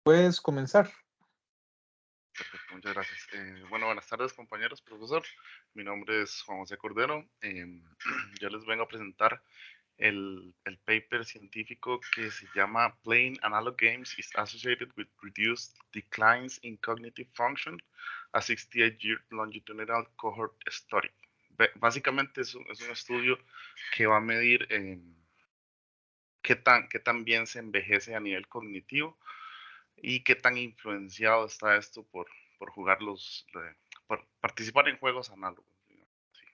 Puedes comenzar. Perfecto, muchas gracias. Bueno, buenas tardes, compañeros, profesor. Mi nombre es Juan José Cordero. Yo les vengo a presentar el paper científico que se llama Playing Analog Games is Associated with Reduced Declines in Cognitive Function, a 68-year longitudinal cohort study. Básicamente es un estudio que va a medir qué tan bien se envejece a nivel cognitivo y qué tan influenciado está esto por por participar en juegos análogos, digamos así.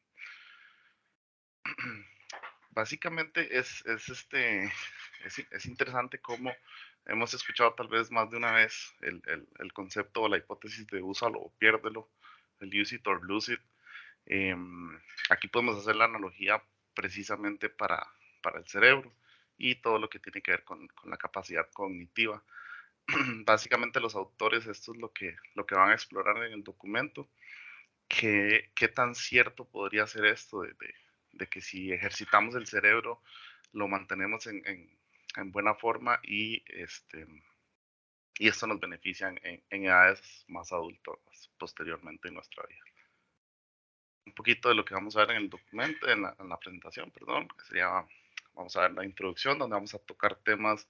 Básicamente es interesante cómo hemos escuchado tal vez más de una vez el concepto o la hipótesis de úsalo o piérdelo, el use it or lose it. Aquí podemos hacer la analogía precisamente para el cerebro y todo lo que tiene que ver con la capacidad cognitiva. Básicamente los autores, esto es lo que van a explorar en el documento, qué tan cierto podría ser esto de que si ejercitamos el cerebro, lo mantenemos en buena forma y esto nos beneficia en edades más adultas posteriormente en nuestra vida. Un poquito de lo que vamos a ver en el documento, en la presentación, perdón, vamos a ver la introducción, donde vamos a tocar temas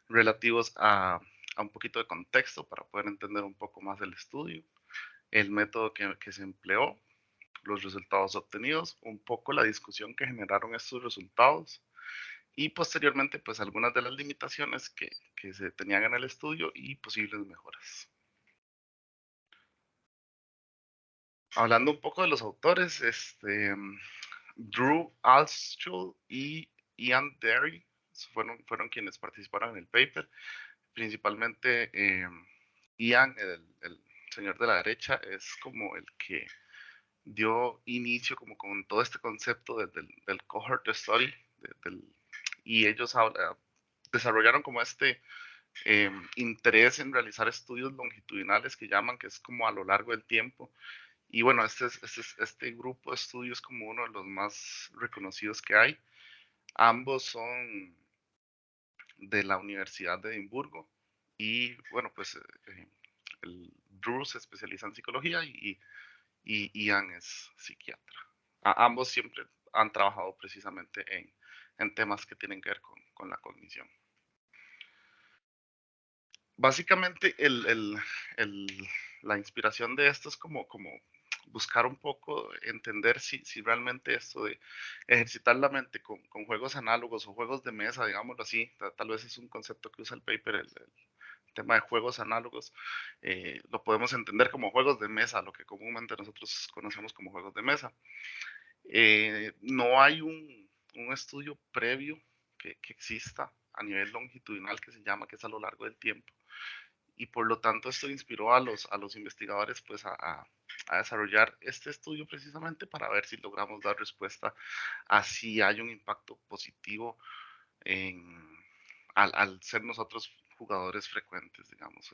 relativos a un poquito de contexto para poder entender un poco más el estudio, el método que se empleó, los resultados obtenidos, un poco la discusión que generaron estos resultados y posteriormente pues algunas de las limitaciones que se tenían en el estudio y posibles mejoras. Hablando un poco de los autores, Drew Altschull y Ian Derry fueron quienes participaron en el paper. Principalmente Ian, el señor de la derecha, es como el que dio inicio como con todo este concepto del cohort study y ellos desarrollaron como interés en realizar estudios longitudinales que llaman, que es como a lo largo del tiempo. Y bueno, este grupo de estudios es como uno de los más reconocidos que hay. Ambos son de la Universidad de Edimburgo y bueno, pues el Drew se especializa en psicología y Ian es psiquiatra. Ambos siempre han trabajado precisamente en temas que tienen que ver con la cognición. Básicamente la inspiración de esto es como buscar un poco, entender si realmente esto de ejercitar la mente con juegos análogos o juegos de mesa, digámoslo así, tal vez es un concepto que usa el paper, el tema de juegos análogos, lo podemos entender como juegos de mesa, lo que comúnmente nosotros conocemos como juegos de mesa. No hay un estudio previo que exista a nivel longitudinal que se llama, que es a lo largo del tiempo. Y por lo tanto esto inspiró a los investigadores pues a desarrollar este estudio precisamente para ver si logramos dar respuesta a si hay un impacto positivo en, al ser nosotros jugadores frecuentes, digamos.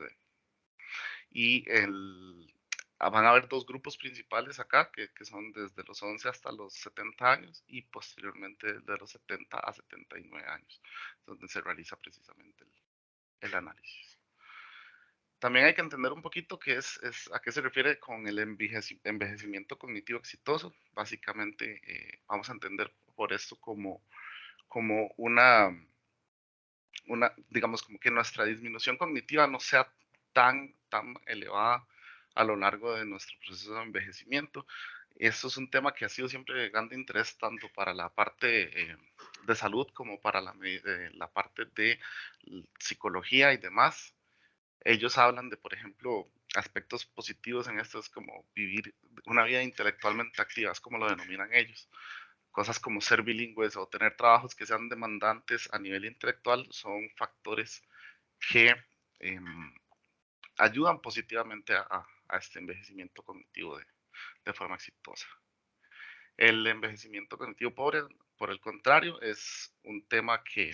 Van a haber dos grupos principales acá, que son desde los 11 hasta los 70 años y posteriormente de los 70 a 79 años, donde se realiza precisamente el análisis. También hay que entender un poquito a qué se refiere con el envejecimiento cognitivo exitoso. Básicamente, vamos a entender por esto como digamos, como que nuestra disminución cognitiva no sea tan elevada a lo largo de nuestro proceso de envejecimiento. Esto es un tema que ha sido siempre de grande interés tanto para la parte de salud como para la parte de psicología y demás. Ellos hablan de, por ejemplo, aspectos positivos en esto, es como vivir una vida intelectualmente activa, es como lo denominan ellos. Cosas como ser bilingües o tener trabajos que sean demandantes a nivel intelectual son factores que em, ayudan positivamente a este envejecimiento cognitivo de forma exitosa. El envejecimiento cognitivo pobre, por el contrario, es un tema que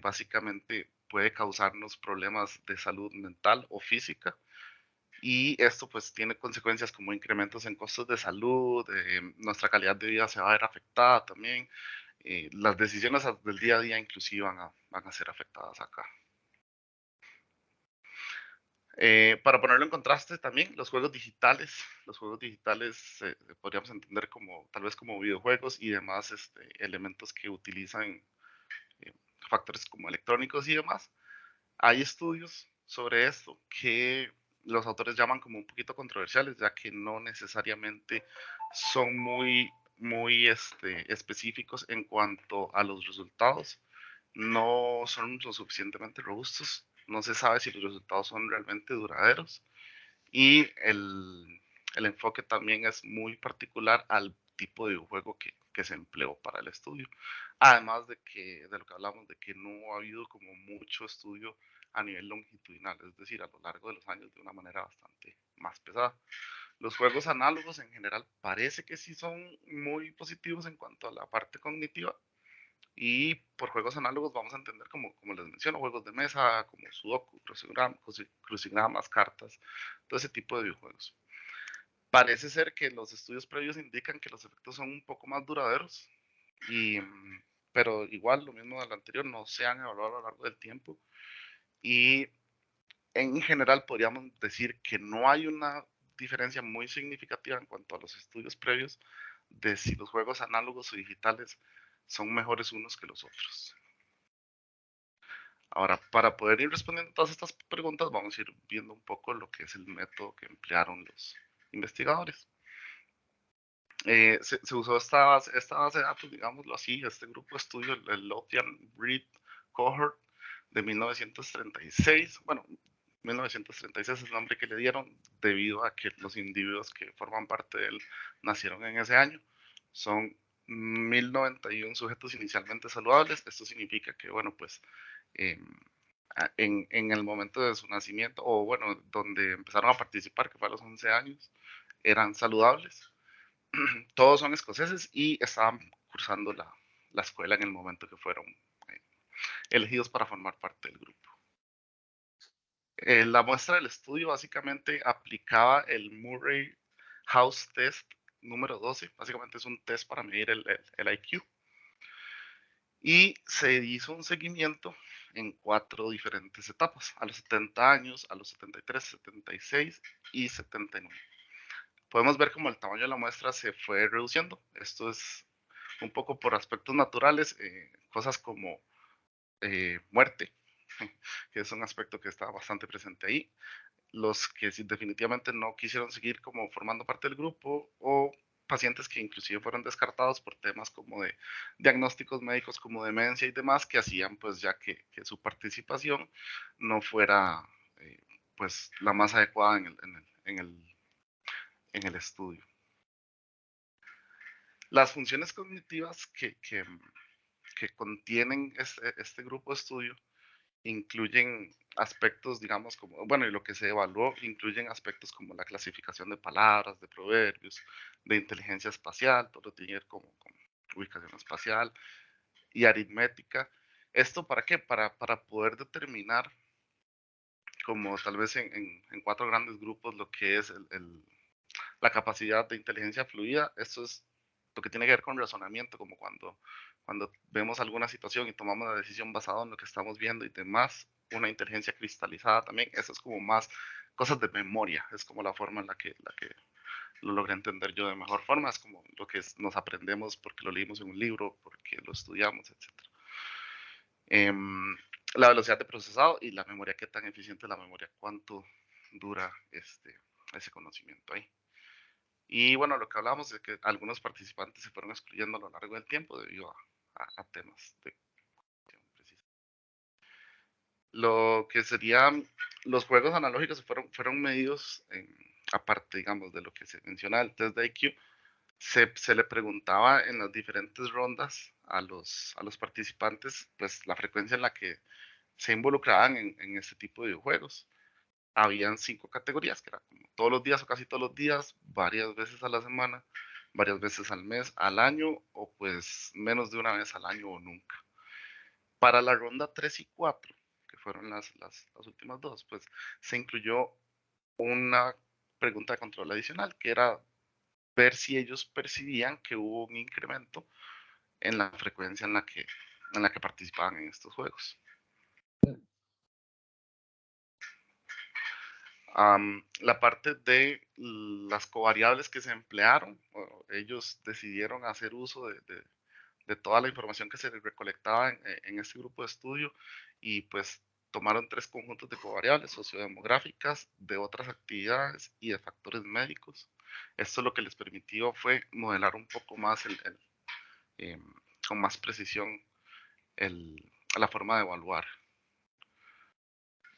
básicamente puede causarnos problemas de salud mental o física y esto pues tiene consecuencias como incrementos en costos de salud, nuestra calidad de vida se va a ver afectada también, las decisiones del día a día inclusive van a ser afectadas acá. Para ponerlo en contraste también, los juegos digitales podríamos entender como tal vez como videojuegos y demás elementos que utilizan eh, factores como electrónicos y demás. Hay estudios sobre esto que los autores llaman como un poquito controversiales, ya que no necesariamente son muy específicos en cuanto a los resultados. No son lo suficientemente robustos. No se sabe si los resultados son realmente duraderos. Y el enfoque también es muy particular al tipo de juego que se empleó para el estudio. Además de lo que hablamos, de que no ha habido como mucho estudio a nivel longitudinal, es decir, a lo largo de los años de una manera bastante más pesada. Los juegos análogos en general parece que sí son muy positivos en cuanto a la parte cognitiva, y por juegos análogos vamos a entender, como les menciono, juegos de mesa como Sudoku, crucigramas, cartas, todo ese tipo de videojuegos. Parece ser que los estudios previos indican que los efectos son un poco más duraderos, y, pero igual lo mismo del anterior, no se han evaluado a lo largo del tiempo, y en general podríamos decir que no hay una diferencia muy significativa en cuanto a los estudios previos de si los juegos análogos o digitales son mejores unos que los otros. Ahora, para poder ir respondiendo todas estas preguntas, vamos a ir viendo un poco lo que es el método que emplearon los investigadores. Se usó esta base de datos, digámoslo así, este grupo de estudio, el Lothian Reed Cohort de 1936. Bueno, 1936 es el nombre que le dieron debido a que los individuos que forman parte de él nacieron en ese año. Son 1091 sujetos inicialmente saludables. Esto significa que, bueno, pues eh, en el momento de su nacimiento, o bueno, donde empezaron a participar, que fue a los 11 años, eran saludables. Todos son escoceses y estaban cursando la escuela en el momento que fueron eh, elegidos para formar parte del grupo. La muestra del estudio básicamente aplicaba el Murray House Test número 12. Básicamente es un test para medir el IQ. Y se hizo un seguimiento en 4 diferentes etapas: a los 70 años, a los 73, 76 y 79. Podemos ver cómo el tamaño de la muestra se fue reduciendo. Esto es un poco por aspectos naturales, cosas como muerte, que es un aspecto que está bastante presente ahí. Los que sí, definitivamente no quisieron seguir como formando parte del grupo, o pacientes que inclusive fueron descartados por temas como de diagnósticos médicos como demencia y demás, que hacían pues ya que su participación no fuera eh, pues la más adecuada en el estudio. Las funciones cognitivas que contienen este grupo de estudio incluyen aspectos, digamos, como, bueno, y lo que se evaluó incluyen aspectos como la clasificación de palabras, de proverbios, de inteligencia espacial, todo lo tiene que ver como ubicación espacial y aritmética. ¿Esto para qué? Para poder determinar, como tal vez en 4 grandes grupos, lo que es la capacidad de inteligencia fluida. Esto es lo que tiene que ver con razonamiento, como cuando vemos alguna situación y tomamos la decisión basada en lo que estamos viendo y demás. Una inteligencia cristalizada también, eso es como más cosas de memoria, es como la forma en la que lo logré entender yo de mejor forma, es como lo que nos aprendemos porque lo leímos en un libro, porque lo estudiamos, etc. La velocidad de procesado y la memoria, qué tan eficiente es la memoria, cuánto dura ese conocimiento ahí. Y bueno, lo que hablábamos es que algunos participantes se fueron excluyendo a lo largo del tiempo debido a temas de precisa. Lo que serían los juegos analógicos fueron medidos, aparte, digamos, de lo que se menciona del test de IQ. Se le preguntaba en las diferentes rondas a los participantes, pues la frecuencia en la que se involucraban en este tipo de videojuegos. Habían 5 categorías, que era como todos los días o casi todos los días, varias veces a la semana, varias veces al mes, al año, o pues menos de una vez al año o nunca. Para la ronda 3 y 4, que fueron las últimas dos, pues se incluyó una pregunta de control adicional, que era ver si ellos percibían que hubo un incremento en la frecuencia en la que participaban en estos juegos. La parte de las covariables que se emplearon, ellos decidieron hacer uso de toda la información que se recolectaba en este grupo de estudio y pues tomaron tres conjuntos de covariables sociodemográficas, de otras actividades y de factores médicos. Esto lo que les permitió fue modelar un poco más, em, con más precisión, el, la forma de evaluar.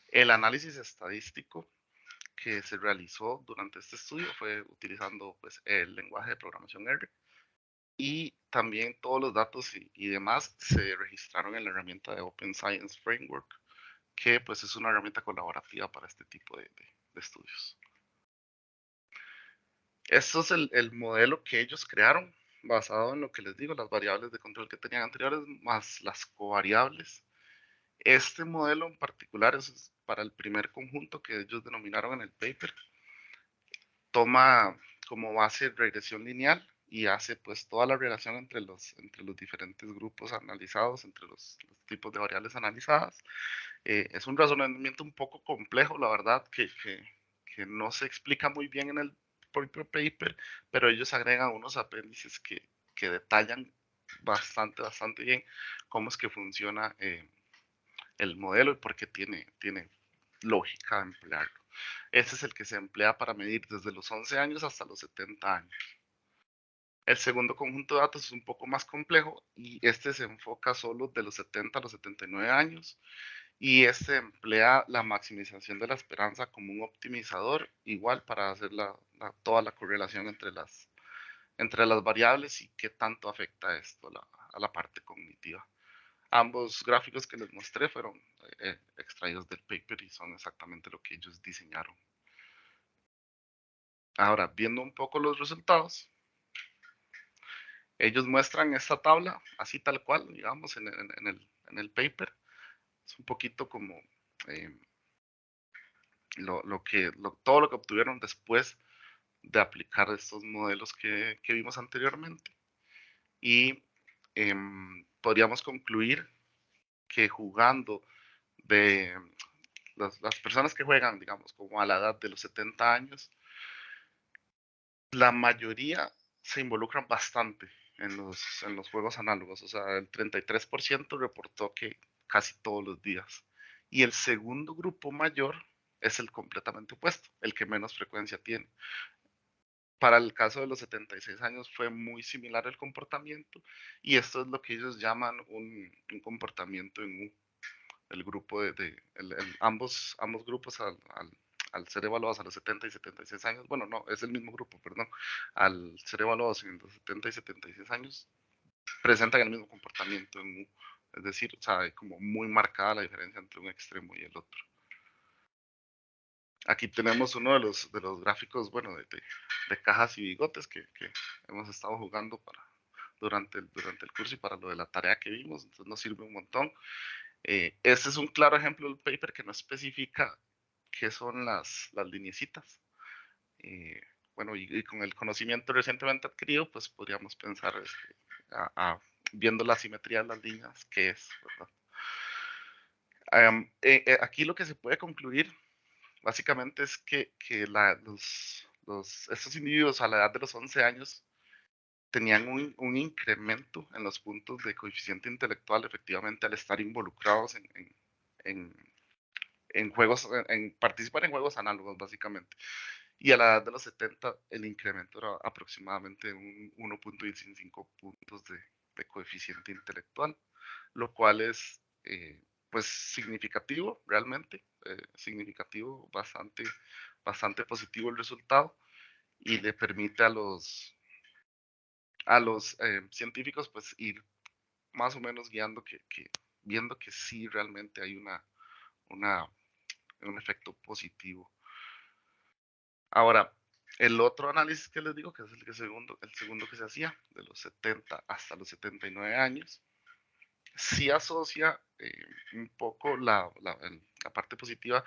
El análisis estadístico que se realizó durante este estudio fue utilizando pues, el lenguaje de programación R y también todos los datos y demás se registraron en la herramienta de Open Science Framework, que pues es una herramienta colaborativa para este tipo de estudios. Esto es el modelo que ellos crearon, basado en lo que les digo, las variables de control que tenían anteriores, más las covariables. Este modelo en particular es para el primer conjunto que ellos denominaron en el paper. Toma como base regresión lineal y hace pues toda la relación entre los diferentes grupos analizados, entre los tipos de variables analizadas. Es un razonamiento un poco complejo, la verdad, que no se explica muy bien en el propio paper, pero ellos agregan unos apéndices que detallan bastante bien cómo es que funciona el modelo y por qué tiene lógica emplearlo. Ese es el que se emplea para medir desde los 11 años hasta los 70 años. El segundo conjunto de datos es un poco más complejo y este se enfoca solo de los 70 a los 79 años y este emplea la maximización de la esperanza como un optimizador igual para hacer toda la correlación entre las variables y qué tanto afecta esto a la parte cognitiva. Ambos gráficos que les mostré fueron extraídos del paper y son exactamente lo que ellos diseñaron. Ahora, viendo un poco los resultados, ellos muestran esta tabla así tal cual, digamos, en el paper. Es un poquito como eh, todo lo que obtuvieron después de aplicar estos modelos que vimos anteriormente. Y podríamos concluir que jugando de las personas que juegan, digamos, como a la edad de los 70 años, la mayoría se involucran bastante en los juegos análogos. O sea, el 33% reportó que casi todos los días. Y el segundo grupo mayor es el completamente opuesto, el que menos frecuencia tiene. Para el caso de los 76 años fue muy similar el comportamiento y esto es lo que ellos llaman un comportamiento en U. El grupo ambos grupos al ser evaluados a los 70 y 76 años, bueno, no, es el mismo grupo, perdón, al ser evaluados en los 70 y 76 años, presentan el mismo comportamiento en U. Es decir, o sea, hay como muy marcada la diferencia entre un extremo y el otro. Aquí tenemos uno de los gráficos, bueno, de cajas y bigotes que hemos estado jugando durante el curso y para lo de la tarea que vimos, entonces nos sirve un montón. Este es un claro ejemplo del paper que no especifica qué son las lineecitas. Eh, bueno, y con el conocimiento recientemente adquirido, pues podríamos pensar, viendo la simetría de las líneas, qué es, ¿verdad? Aquí lo que se puede concluir básicamente es que estos individuos a la edad de los 11 años tenían un incremento en los puntos de coeficiente intelectual efectivamente al estar involucrados en, en juegos, en participar en juegos análogos básicamente. Y a la edad de los 70 el incremento era aproximadamente un 1.15 puntos de coeficiente intelectual, lo cual es pues significativo realmente, significativo, bastante positivo el resultado y le permite a los científicos pues ir más o menos guiando viendo que sí realmente hay una, un efecto positivo. Ahora, el otro análisis que les digo, que es el segundo que se hacía, de los 70 hasta los 79 años, sí asocia un poco la parte positiva,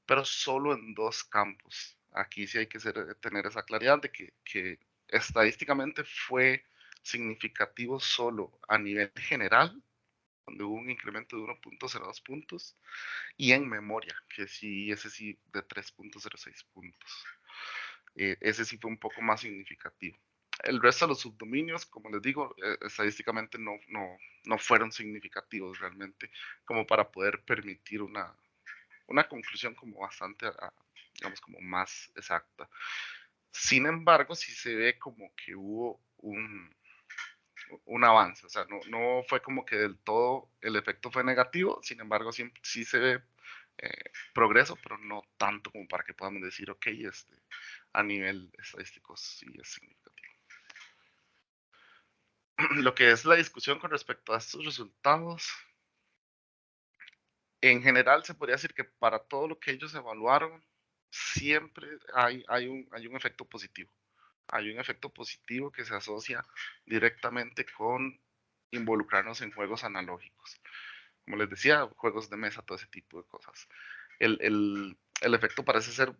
pero solo en dos campos. Aquí sí hay que tener esa claridad de que estadísticamente fue significativo solo a nivel general donde hubo un incremento de 1.02 puntos, y en memoria, que sí, ese sí de 3.06 puntos. Ese sí fue un poco más significativo. El resto de los subdominios, como les digo, estadísticamente no fueron significativos realmente como para poder permitir una conclusión como bastante, digamos, como más exacta. Sin embargo, sí se ve como que hubo un avance, o sea, no fue como que del todo el efecto fue negativo, sin embargo, sí se ve progreso, pero no tanto como para que podamos decir, ok, a nivel estadístico sí es significativo. Lo que es la discusión con respecto a estos resultados, en general se podría decir que para todo lo que ellos evaluaron, siempre hay un efecto positivo. Hay un efecto positivo que se asocia directamente con involucrarnos en juegos analógicos. Como les decía, juegos de mesa, todo ese tipo de cosas. El efecto parece ser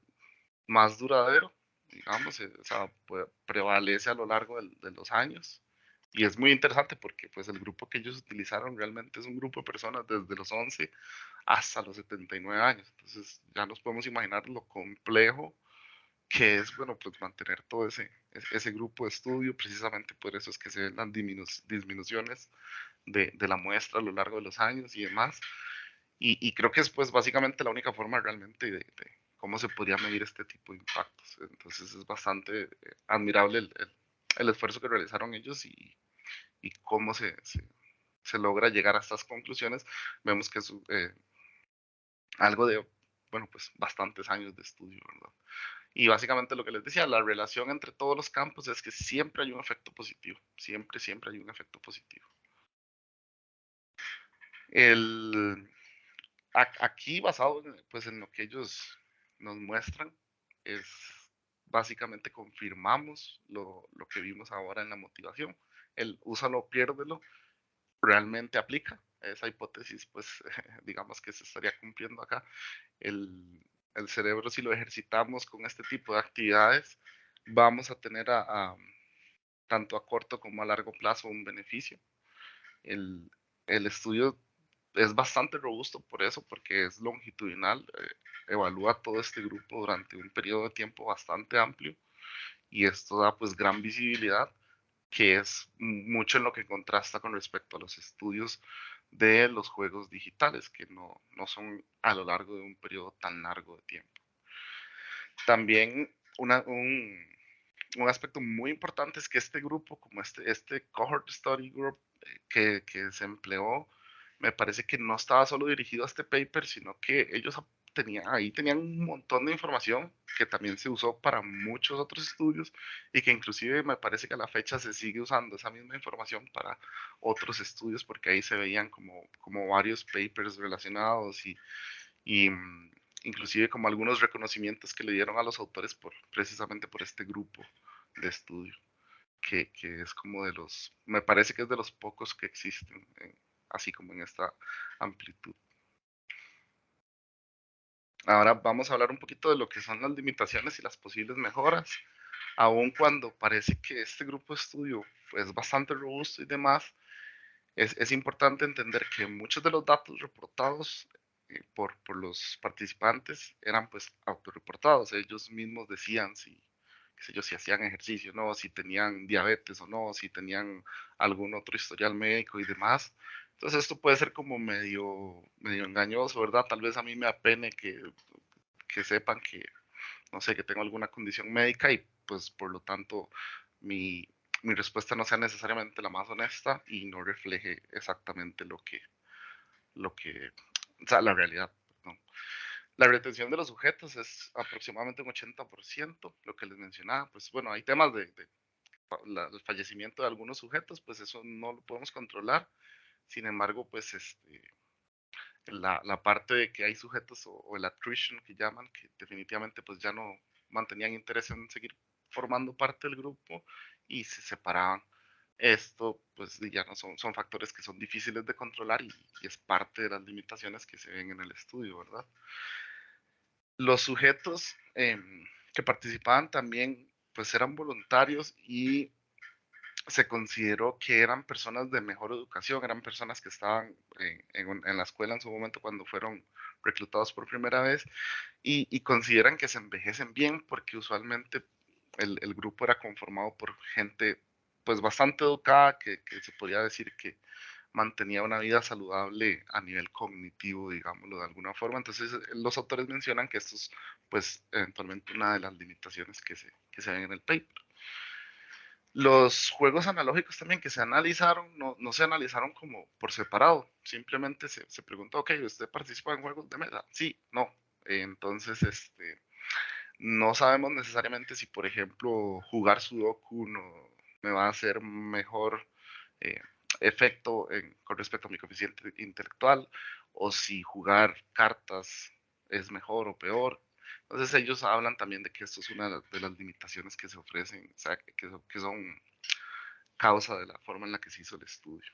más duradero, digamos, o sea, prevalece a lo largo de los años. Y es muy interesante porque pues el grupo que ellos utilizaron realmente es un grupo de personas desde los 11 hasta los 79 años. Entonces ya nos podemos imaginar lo complejo que es, bueno, pues mantener todo ese grupo de estudio. Precisamente por eso es que se ven las disminuciones de la muestra a lo largo de los años y demás. Y creo que es pues básicamente la única forma realmente de cómo se podría medir este tipo de impactos. Entonces es bastante admirable el esfuerzo que realizaron ellos y cómo se logra llegar a estas conclusiones. Vemos que es algo de, bueno, pues bastantes años de estudio, ¿verdad? Y básicamente lo que les decía, la relación entre todos los campos es que siempre hay un efecto positivo, siempre hay un efecto positivo. El, aquí basado pues, en lo que ellos nos muestran, es básicamente confirmamos lo que vimos ahora en la motivación. El úsalo, piérdelo, realmente aplica. Esa hipótesis, pues, digamos que se estaría cumpliendo acá. El cerebro, si lo ejercitamos con este tipo de actividades, vamos a tener tanto a corto como a largo plazo un beneficio. El, el estudio es bastante robusto por eso, porque es longitudinal, evalúa todo este grupo durante un periodo de tiempo bastante amplio y esto da pues gran visibilidad, que es mucho en lo que contrasta con respecto a los estudios de los juegos digitales, que no son a lo largo de un periodo tan largo de tiempo. También un aspecto muy importante es que este grupo, como este Cohort Study Group que se empleó, me parece que no estaba solo dirigido a este paper, sino que ellos tenían un montón de información que también se usó para muchos otros estudios y que inclusive me parece que a la fecha se sigue usando esa misma información para otros estudios porque ahí se veían como varios papers relacionados y inclusive como algunos reconocimientos que le dieron a los autores precisamente por este grupo de estudio, que es como me parece que es de los pocos que existen, así como en esta amplitud. Ahora vamos a hablar un poquito de lo que son las limitaciones y las posibles mejoras, aun cuando parece que este grupo de estudio es bastante robusto y demás. Es importante entender que muchos de los datos reportados por los participantes eran pues autorreportados. Ellos mismos decían qué sé yo, si hacían ejercicio, no, si tenían diabetes o no, si tenían algún otro historial médico y demás. Entonces esto puede ser como medio engañoso, ¿verdad? Tal vez a mí me apene que sepan que, no sé, que tengo alguna condición médica y pues por lo tanto mi, mi respuesta no sea necesariamente la más honesta y no refleje exactamente o sea, la realidad. Perdón. La retención de los sujetos es aproximadamente un 80%, lo que les mencionaba. Pues bueno, hay temas el fallecimiento de algunos sujetos, pues eso no lo podemos controlar. Sin embargo, pues la parte de que hay sujetos o el attrition que llaman, que definitivamente pues ya no mantenían interés en seguir formando parte del grupo y se separaban. Esto pues ya no son factores que son difíciles de controlar y es parte de las limitaciones que se ven en el estudio, ¿verdad? Los sujetos que participaban también pues eran voluntarios y se consideró que eran personas de mejor educación, eran personas que estaban en la escuela en su momento cuando fueron reclutados por primera vez y consideran que se envejecen bien porque usualmente el grupo era conformado por gente pues bastante educada que se podría decir que mantenía una vida saludable a nivel cognitivo, digámoslo de alguna forma. Entonces, los autores mencionan que esto es, pues, eventualmente una de las limitaciones que se ven en el paper. Los juegos analógicos también que se analizaron, no se analizaron como por separado, simplemente se preguntó, ok, ¿usted participa en juegos de mesa? Sí, no. Entonces, no sabemos necesariamente si, por ejemplo, jugar Sudoku no me va a hacer mejor eh, efecto con respecto a mi coeficiente intelectual, o si jugar cartas es mejor o peor. Entonces ellos hablan también de que esto es una de las limitaciones que se ofrecen, o sea, que son causa de la forma en la que se hizo el estudio.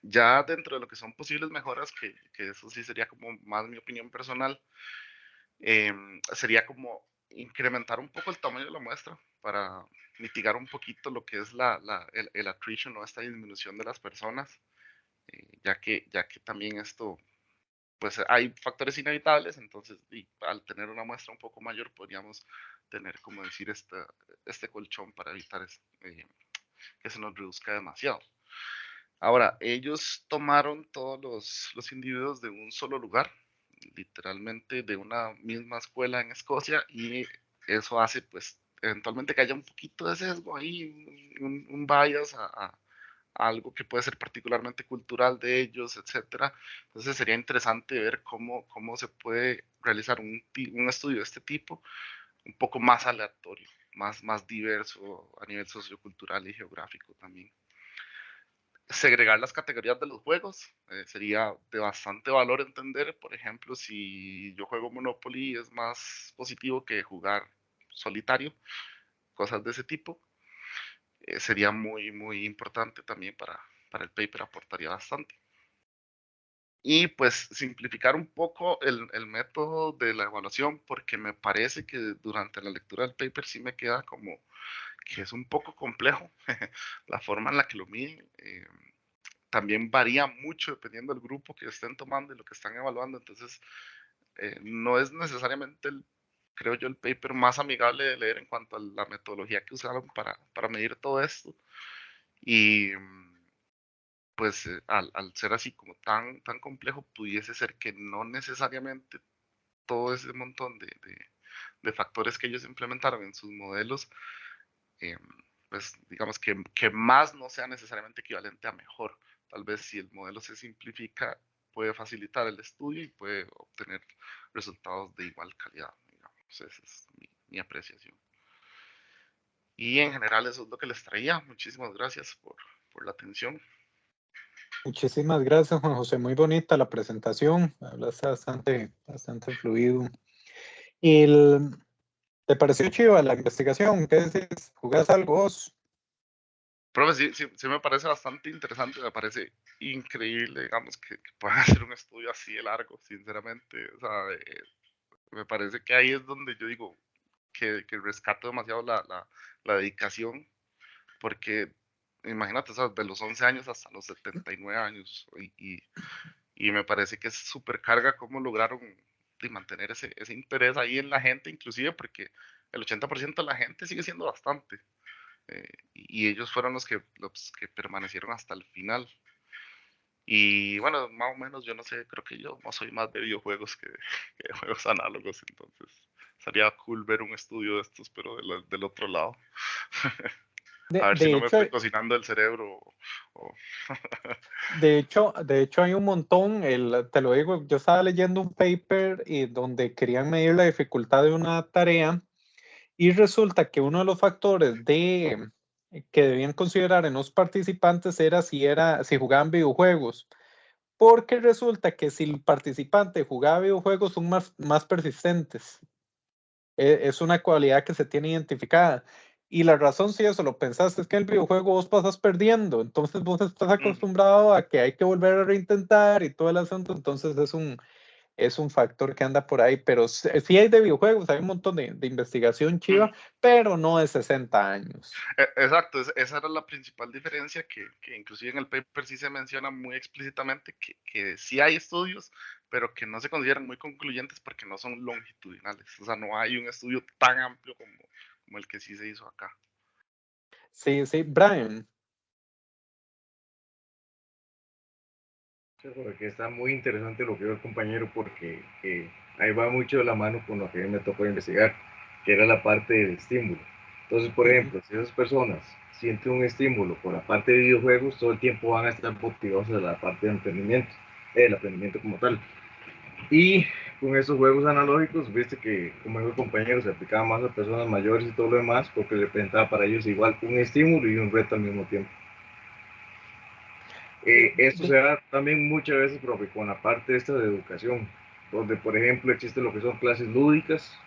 Ya dentro de lo que son posibles mejoras, que eso sí sería como más mi opinión personal, sería como incrementar un poco el tamaño de la muestra para mitigar un poquito lo que es el attrition o esta disminución de las personas, ya que también esto, pues hay factores inevitables, entonces y al tener una muestra un poco mayor podríamos tener, como decir, este colchón para evitar que se nos reduzca demasiado. Ahora, ellos tomaron todos los individuos de un solo lugar, literalmente de una misma escuela en Escocia, y eso hace pues eventualmente que haya un poquito de sesgo ahí, un bias a algo que puede ser particularmente cultural de ellos, etcétera. Entonces sería interesante ver cómo se puede realizar un estudio de este tipo, un poco más aleatorio, más diverso a nivel sociocultural y geográfico también. Segregar las categorías de los juegos sería de bastante valor entender, por ejemplo, si yo juego Monopoly es más positivo que jugar solitario, cosas de ese tipo. Sería muy importante también para el paper, aportaría bastante. Y pues simplificar un poco el método de la evaluación, porque me parece que durante la lectura del paper sí me queda como que es un poco complejo la forma en la que lo miden. También varía mucho dependiendo del grupo que estén tomando y lo que están evaluando. Entonces, no es necesariamente, creo yo, el paper más amigable de leer en cuanto a la metodología que usaron para medir todo esto. Y pues al ser así como tan complejo, pudiese ser que no necesariamente todo ese montón de factores que ellos implementaron en sus modelos, eh, pues digamos que más no sea necesariamente equivalente a mejor. Tal vez si el modelo se simplifica, puede facilitar el estudio y puede obtener resultados de igual calidad, digamos. Esa es mi apreciación. Y en general eso es lo que les traía. Muchísimas gracias por la atención. Muchísimas gracias, Juan José. Muy bonita la presentación. Hablaste bastante fluido. Y ¿te pareció chiva la investigación? ¿Qué decís? ¿Jugás algo vos? Profe, sí me parece bastante interesante, me parece increíble, digamos, que puedan hacer un estudio así de largo, sinceramente. O sea, me parece que ahí es donde yo digo que rescato demasiado la dedicación, porque imagínate, o sea, de los 11 años hasta los 79 años, y me parece que es súper carga cómo lograron mantener ese interés ahí en la gente, inclusive porque el 80% de la gente sigue siendo bastante, y ellos fueron los que permanecieron hasta el final. Y bueno, más o menos, yo no sé, creo que yo no soy más de videojuegos que de juegos análogos, entonces sería cool ver un estudio de estos, pero del otro lado. A De, ver si de no me hecho, estoy cocinando el cerebro. o- de hecho, hay un montón. Te lo digo, yo estaba leyendo un paper donde querían medir la dificultad de una tarea y resulta que uno de los factores que debían considerar en los participantes era si jugaban videojuegos. Porque resulta que si el participante jugaba videojuegos son más persistentes. Es una cualidad que se tiene identificada. Y la razón, si eso lo pensaste, es que en el videojuego vos pasas perdiendo. Entonces vos estás Ujú. acostumbrado a que hay que volver a reintentar y todo el asunto. Entonces es un factor que anda por ahí, pero sí hay de videojuegos, hay un montón de investigación chiva, pero no de 60 años. Exacto, esa era la principal diferencia que inclusive en el paper sí se menciona muy explícitamente que sí hay estudios, pero que no se consideran muy concluyentes porque no son longitudinales. O sea, no hay un estudio tan amplio como el que sí se hizo acá. Sí, sí, Brian. Porque está muy interesante lo que dijo el compañero porque ahí va mucho de la mano con lo que a mí me tocó investigar, que era la parte del estímulo. Entonces, por ejemplo, si esas personas sienten un estímulo por la parte de videojuegos, todo el tiempo van a estar motivados a la parte de emprendimiento, el aprendimiento como tal. Y con esos juegos analógicos, viste que, como dijo el compañero, se aplicaba más a personas mayores y todo lo demás, porque representaba para ellos igual un estímulo y un reto al mismo tiempo. Esto se da también muchas veces, profe, con la parte esta de educación, donde por ejemplo existe lo que son clases lúdicas,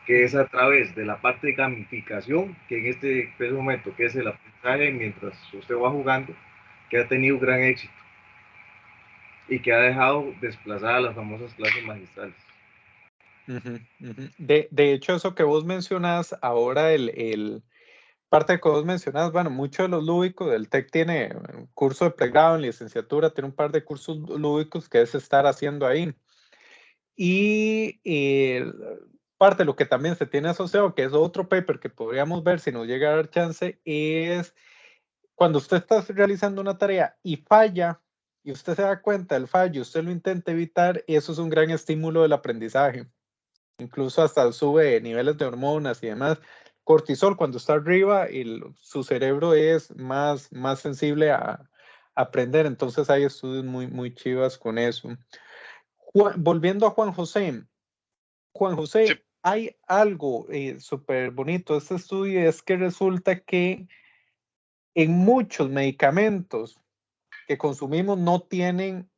que es a través de la parte de gamificación, que en este momento, que es el aprendizaje mientras usted va jugando, que ha tenido gran éxito y que ha dejado desplazadas las famosas clases magistrales. De hecho, eso que vos mencionás, ahora parte que vos mencionás, bueno, muchos de los lúdicos del TEC tiene un curso de pregrado en licenciatura, tiene un par de cursos lúdicos que es estar haciendo ahí. Y parte de lo que también se tiene asociado, que es otro paper que podríamos ver si nos llega a dar chance, es cuando usted está realizando una tarea y falla, y usted se da cuenta del fallo, usted lo intenta evitar, eso es un gran estímulo del aprendizaje. Incluso hasta sube niveles de hormonas y demás. Cortisol, cuando está arriba, su cerebro es más sensible a aprender. Entonces hay estudios muy chivas con eso. Volviendo a Juan José. Juan Sí, José, hay algo súper bonito de este estudio, es que resulta que en muchos medicamentos que consumimos no tienen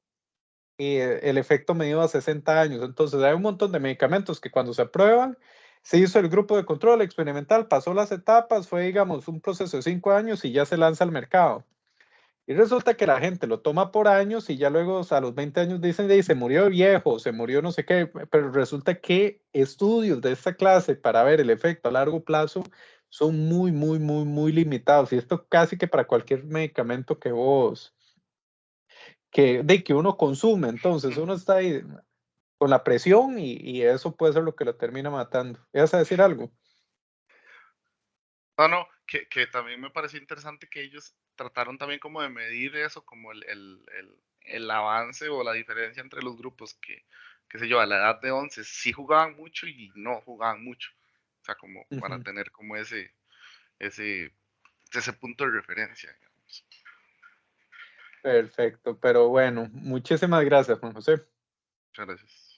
el efecto medido a 60 años. Entonces, hay un montón de medicamentos que cuando se aprueban, se hizo el grupo de control experimental, pasó las etapas, fue, digamos, un proceso de 5 años y ya se lanza al mercado. Y resulta que la gente lo toma por años y ya luego a los 20 años dicen, se murió viejo, se murió no sé qué, pero resulta que estudios de esta clase para ver el efecto a largo plazo son muy limitados. Y esto casi que para cualquier medicamento que uno consume. Entonces, uno está ahí con la presión y eso puede ser lo que lo termina matando. ¿Vas a decir algo? no, que también me pareció interesante que ellos trataron también como de medir eso, como el avance o la diferencia entre los grupos que, qué sé yo, a la edad de 11 sí jugaban mucho y no jugaban mucho. O sea, como para Ujú. tener como ese, ese punto de referencia, digamos. Perfecto, pero bueno, muchísimas gracias, Juan José. Muchas gracias.